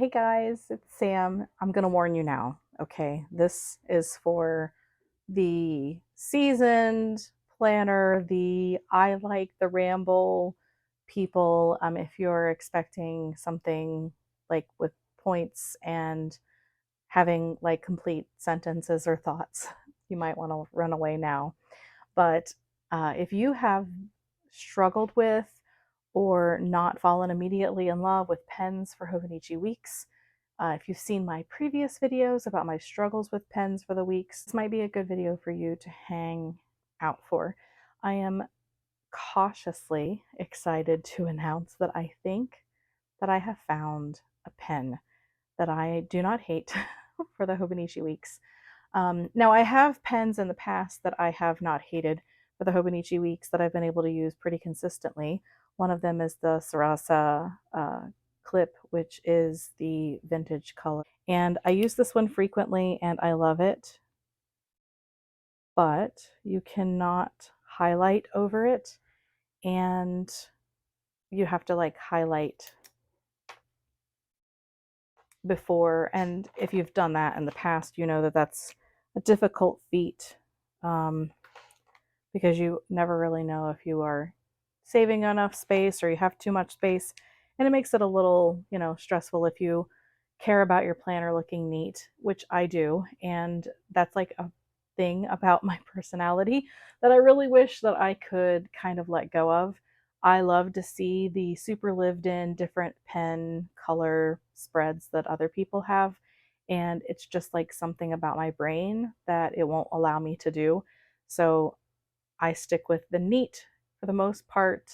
Hey guys, it's Sam. I'm going to warn you now, okay? This is for the seasoned planner, the I like the ramble people. If you're expecting something like with points and having like complete sentences or thoughts, you might want to run away now. But if you have struggled with or not fallen immediately in love with pens for Hobonichi weeks, if you've seen my previous videos about my struggles with pens for the weeks, this might be a good video for you to hang out for. I am cautiously excited to announce that I think that I have found a pen that I do not hate for the Hobonichi weeks. Now, I have pens in the past that I have not hated for the Hobonichi weeks that I've been able to use pretty consistently. One of them is the Sarasa clip, which is the vintage color. And I use this one frequently and I love it, but you cannot highlight over it and you have to like highlight before. And if you've done that in the past, you know that that's a difficult feat. Because you never really know if you are saving enough space or you have too much space. And it makes it a little, stressful if you care about your planner looking neat, which I do. And that's like a thing about my personality that I really wish that I could kind of let go of. I love to see the super lived in different pen color spreads that other people have. And it's just like something about my brain that it won't allow me to do. So I stick with the neat for the most part,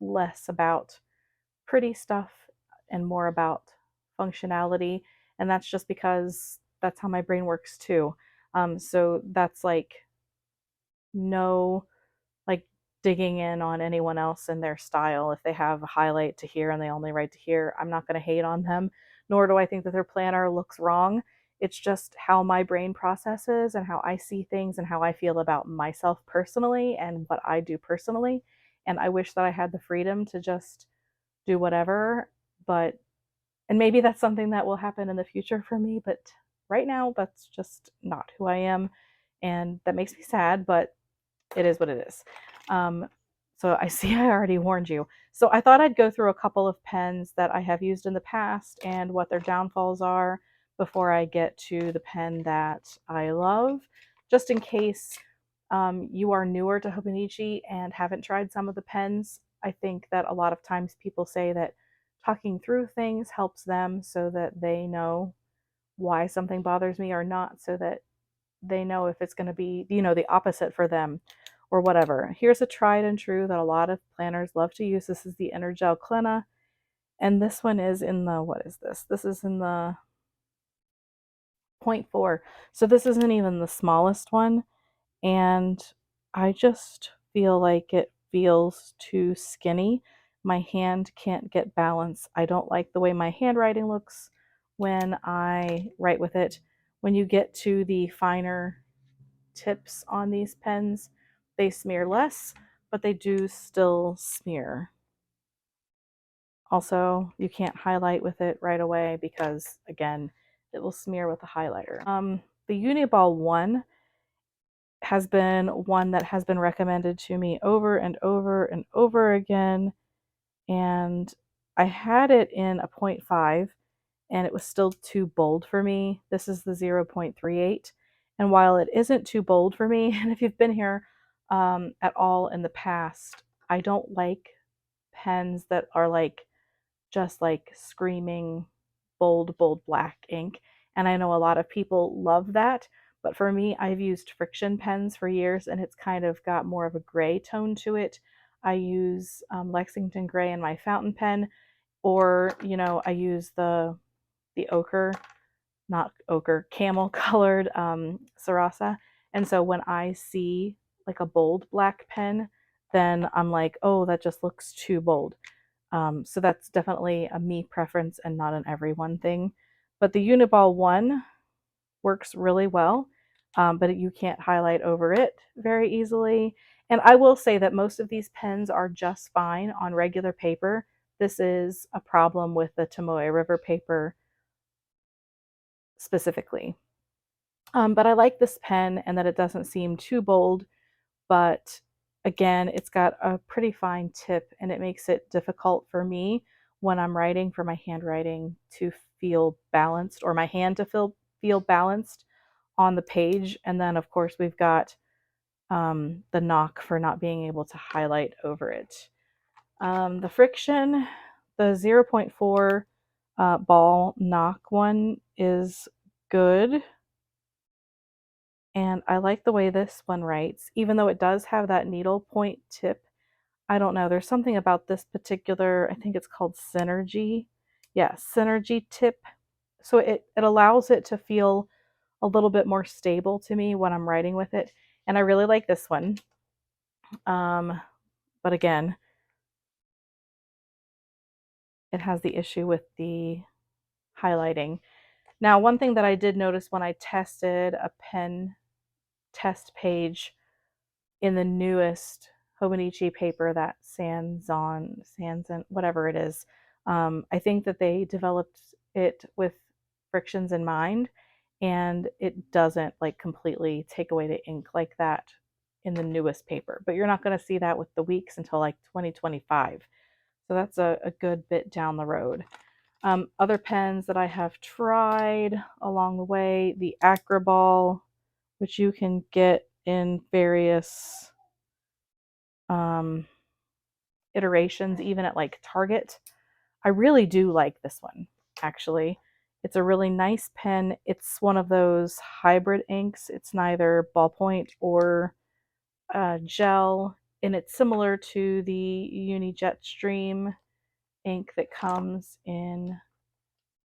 less about pretty stuff and more about functionality. And that's just because that's how my brain works too. So that's like no like digging in on anyone else and their style. If they have a highlight to here and they only write to here, I'm not going to hate on them, nor do I think that their planner looks wrong. It's just how my brain processes and how I see things and how I feel about myself personally and what I do personally. And I wish that I had the freedom to just do whatever, but and maybe that's something that will happen in the future for me, but right now that's just not who I am. And that makes me sad, but it is what it is. Um, so I see I already warned you. So I thought I'd go through a couple of pens that I have used in the past and what their downfalls are before I get to the pen that I love, just in case you are newer to Hobonichi and haven't tried some of the pens. I think that a lot of times people say that talking through things helps them so that they know why something bothers me or not, so that they know if it's going to be, the opposite for them or whatever. Here's a tried and true that a lot of planners love to use. This is the Energel Clina, and this one is in the, what is this? This is in the 0.4. So this isn't even the smallest one, and I just feel like it feels too skinny. My hand can't get balance. I don't like the way my handwriting looks when I write with it. When you get to the finer tips on these pens, they smear less, but they do still smear. Also, you can't highlight with it right away because, again, it will smear with the highlighter. The Uniball 1 has been one that has been recommended to me over and over and over again, and I had it in a 0.5 and it was still too bold for me. This is the 0.38. And while it isn't too bold for me, and if you've been here at all in the past, I don't like pens that are like just like screaming bold, bold black ink. And I know a lot of people love that. But for me, I've used friction pens for years and it's kind of got more of a gray tone to it. I use Lexington Gray in my fountain pen, or, I use the ochre, not ochre, camel colored Sarasa. And so when I see like a bold black pen, then I'm like, oh, that just looks too bold. So that's definitely a me preference and not an everyone thing. But the Uniball 1 works really well, but you can't highlight over it very easily. And I will say that most of these pens are just fine on regular paper. this is a problem with the Tomoe River paper specifically. But I like this pen and that it doesn't seem too bold, but again, it's got a pretty fine tip and it makes it difficult for me when I'm writing for my handwriting to feel balanced, or my hand to feel balanced on the page. And then of course we've got the knock for not being able to highlight over it. The friction, the zero point 0.4 ball knock one is good. And I like the way this one writes, even though it does have that needle point tip. I don't know, there's something about this particular, I think it's called Synergy. Yeah, Synergy tip. So it allows it to feel a little bit more stable to me when I'm writing with it. And I really like this one. But again, it has the issue with the highlighting. Now, one thing that I did notice when I tested a pen test page in the newest Hobonichi paper, that Sanzon, whatever it is, I think that they developed it with frictions in mind, and it doesn't like completely take away the ink like that in the newest paper. But you're not going to see that with the weeks until like 2025. So that's a good bit down the road. Other pens that I have tried along the way, the Acroball, which you can get in various iterations, even at like Target. I really do like this one, actually. It's a really nice pen. It's one of those hybrid inks. It's neither ballpoint or gel, and it's similar to the Uni Jetstream ink that comes in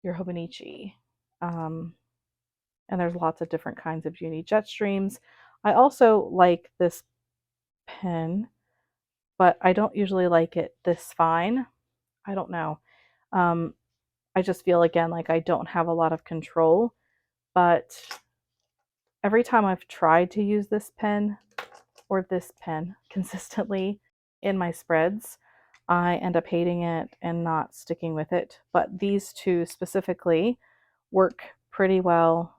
your Hobonichi. Um, and there's lots of different kinds of Uni Jetstreams. I also like this pen, but I don't usually like it this fine. I don't know. Um, I just feel again like I don't have a lot of control, but every time I've tried to use this pen or this pen consistently in my spreads, I end up hating it and not sticking with it. But these two specifically work pretty well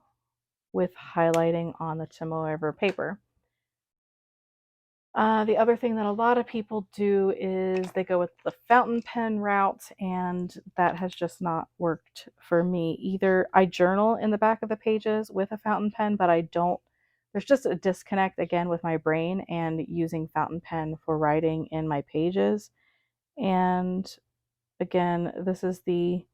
with highlighting on the Tomoe River paper. The other thing that a lot of people do is they go with the fountain pen route, and that has just not worked for me either. I journal in the back of the pages with a fountain pen, but I don't, there's just a disconnect again with my brain and using fountain pen for writing in my pages. And again, this is the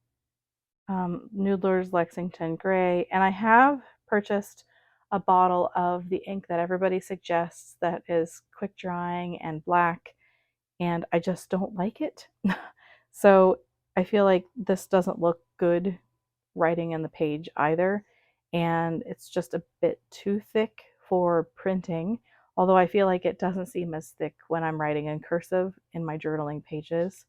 Noodler's Lexington Gray, and I have purchased a bottle of the ink that everybody suggests that is quick drying and black, and I just don't like it. So I feel like this doesn't look good writing in the page either, and it's just a bit too thick for printing, although I feel like it doesn't seem as thick when I'm writing in cursive in my journaling pages.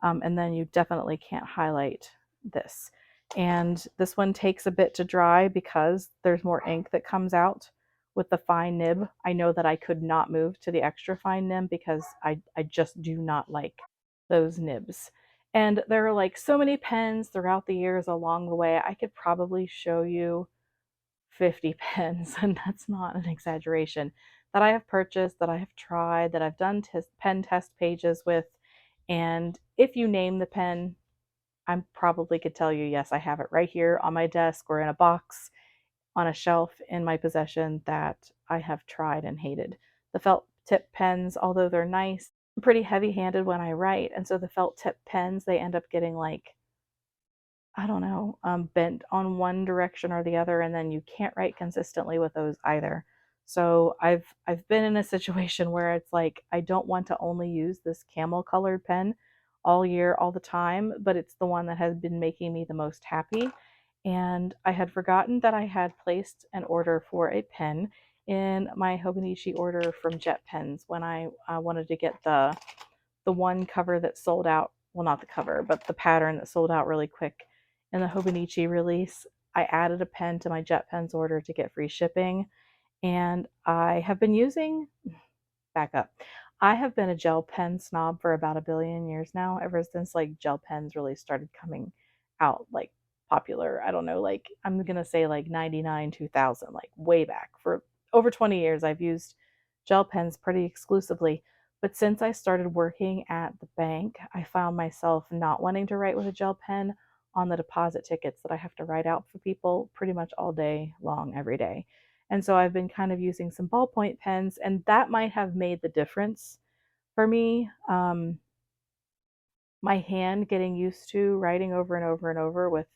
And then you definitely can't highlight this. And this one takes a bit to dry because there's more ink that comes out with the fine nib. I know that I could not move to the extra fine nib because I just do not like those nibs. And there are like so many pens throughout the years along the way. I could probably show you 50 pens, and that's not an exaggeration, that I have purchased, that I have tried, that I've done pen test pages with. And if you name the pen, I probably could tell you, yes, I have it right here on my desk or in a box on a shelf in my possession that I have tried and hated. The felt tip pens, although they're nice, I'm pretty heavy handed when I write. And so the felt tip pens, they end up getting like, I don't know, bent on one direction or the other, and then you can't write consistently with those either. So I've been in a situation where it's like I don't want to only use this camel colored pen all year, all the time, but it's the one that has been making me the most happy. And I had forgotten that I had placed an order for a pen in my Hobonichi order from Jet Pens when I wanted to get the one cover that sold out, well, not the cover, but the pattern that sold out really quick in the Hobonichi release. I added a pen to my Jet Pens order to get free shipping, and I have been using, back up, I have been a gel pen snob for about a billion years now, ever since like gel pens really started coming out like popular. I don't know, like I'm gonna say like 99, 2000, like way back. For over 20 years, I've used gel pens pretty exclusively. But since I started working at the bank, I found myself not wanting to write with a gel pen on the deposit tickets that I have to write out for people pretty much all day long, every day. And so I've been kind of using some ballpoint pens, and that might have made the difference for me. My hand getting used to writing over and over and over with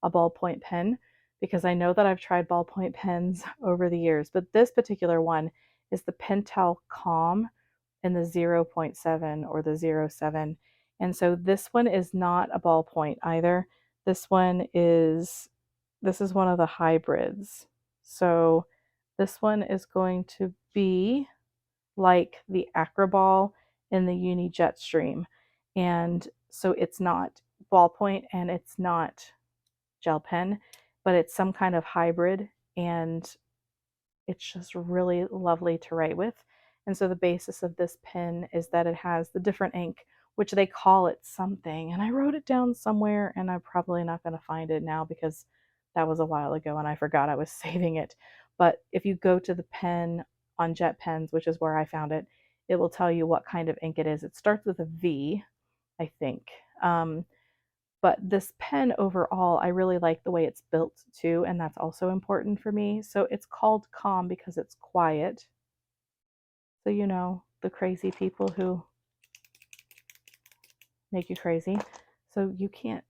a ballpoint pen, because I know that I've tried ballpoint pens over the years, but this particular one is the Pentel Calm in the zero point 0.7 or the zero 0.7. And so this one is not a ballpoint either. This one is this is one of the hybrids. So this one is going to be like the Acroball in the Uni Jetstream. And so it's not ballpoint and it's not gel pen, but it's some kind of hybrid, and it's just really lovely to write with. And so the basis of this pen is that it has the different ink, which they call it something. And I wrote it down somewhere, and I'm probably not going to find it now because that was a while ago and I forgot I was saving it. But if you go to the pen on Jet Pens, which is where I found it, it will tell you what kind of ink it is. It starts with a V, I think. But this pen overall, I really like the way it's built too, and that's also important for me. So it's called Calm because it's quiet. So, you know, the crazy people who make you crazy. So you can't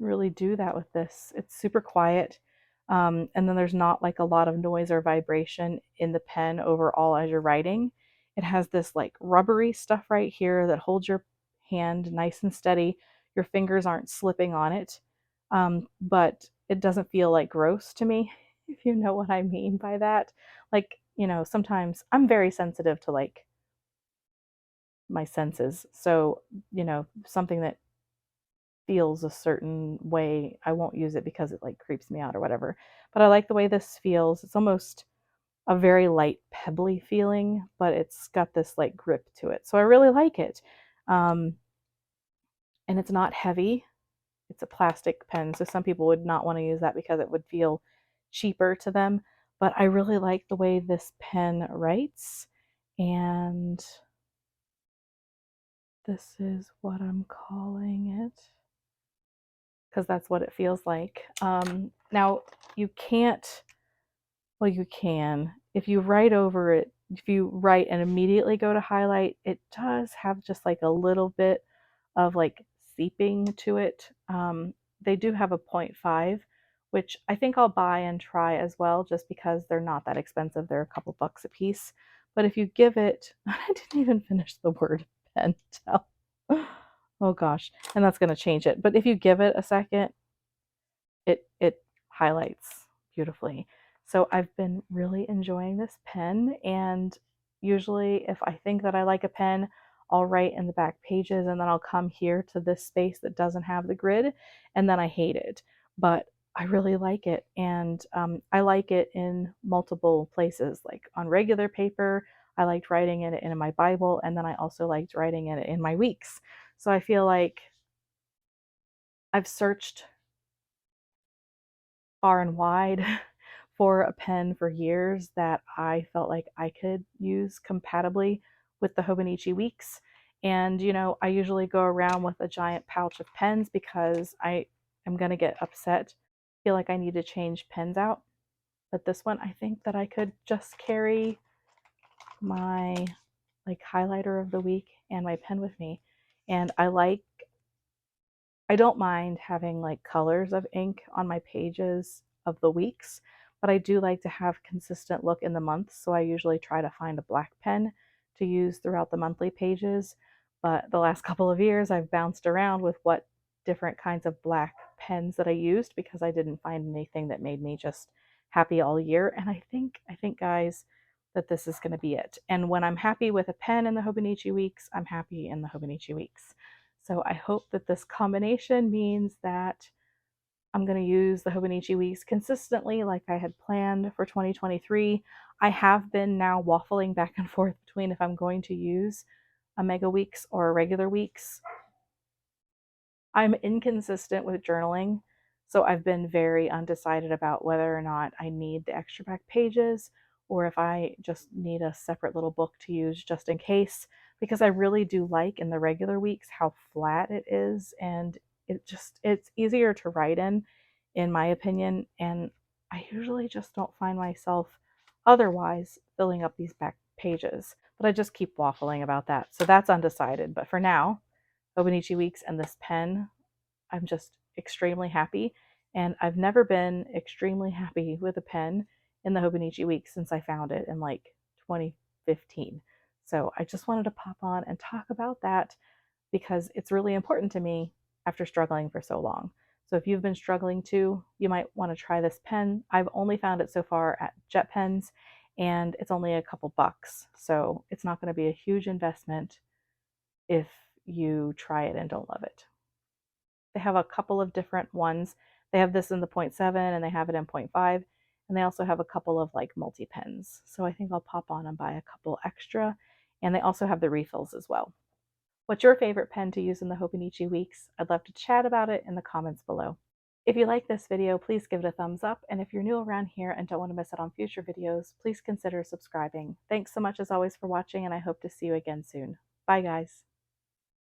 really do that with this. It's super quiet. And then there's not like a lot of noise or vibration in the pen overall as you're writing. It has this like rubbery stuff right here that holds your hand nice and steady. Your fingers aren't slipping on it. But it doesn't feel like gross to me, if you know what I mean by that. Like, you know, sometimes I'm very sensitive to like my senses. So, you know, something that feels a certain way, I won't use it because it like creeps me out or whatever. But I like the way this feels. It's almost a very light pebbly feeling, but it's got this like grip to it. So I really like it. Um, and it's not heavy. It's a plastic pen. So some people would not want to use that because it would feel cheaper to them. But I really like the way this pen writes. And this is what I'm calling it, because that's what it feels like. Now, you can't, well, you can. If you write over it, if you write and immediately go to highlight, it does have just like a little bit of like seeping to it. They do have a 0.5, which I think I'll buy and try as well, just because they're not that expensive. They're a couple bucks a piece. But if you give it, I didn't even finish the word pentel. Oh gosh, and that's going to change it. But if you give it a second, it highlights beautifully. So I've been really enjoying this pen, and usually if I think that I like a pen, I'll write in the back pages and then I'll come here to this space that doesn't have the grid, and then I hate it. But I really like it, and I like it in multiple places, like on regular paper. I liked writing in it in my Bible, and then I also liked writing in it in my weeks. So I feel like I've searched far and wide for a pen for years that I felt like I could use compatibly with the Hobonichi Weeks. And, you know, I usually go around with a giant pouch of pens because I am going to get upset, feel like I need to change pens out. But this one, I think that I could just carry my like highlighter of the week and my pen with me. And I don't mind having like colors of ink on my pages of the weeks, but I do like to have consistent look in the months. So I usually try to find a black pen to use throughout the monthly pages. But the last couple of years, I've bounced around with what different kinds of black pens that I used because I didn't find anything that made me just happy all year. And I think guys, that this is going to be it. And when I'm happy with a pen in the Hobonichi Weeks, I'm happy in the Hobonichi Weeks. So I hope that this combination means that I'm going to use the Hobonichi Weeks consistently like I had planned for 2023. I have been now waffling back and forth between if I'm going to use a Mega Weeks or a regular Weeks. I'm inconsistent with journaling, so I've been very undecided about whether or not I need the extra back pages or if I just need a separate little book to use just in case, because I really do like in the regular weeks how flat it is, and it's easier to write in my opinion, and I usually just don't find myself otherwise filling up these back pages, but I just keep waffling about that. So that's undecided, but for now, Hobonichi Weeks and this pen, I'm just extremely happy. And I've never been extremely happy with a pen in the Hobonichi Weeks since I found it in like 2015. So I just wanted to pop on and talk about that because it's really important to me after struggling for so long. So if you've been struggling too, you might want to try this pen. I've only found it so far at Jet Pens, and it's only a couple bucks. So it's not going to be a huge investment if you try it and don't love it. They have a couple of different ones. They have this in the 0.7 and they have it in 0.5. And they also have a couple of like multi pens. So I think I'll pop on and buy a couple extra. And they also have the refills as well. What's your favorite pen to use in the Hobonichi Weeks? I'd love to chat about it in the comments below. If you like this video, please give it a thumbs up. And if you're new around here and don't want to miss out on future videos, please consider subscribing. Thanks so much as always for watching, and I hope to see you again soon. Bye guys.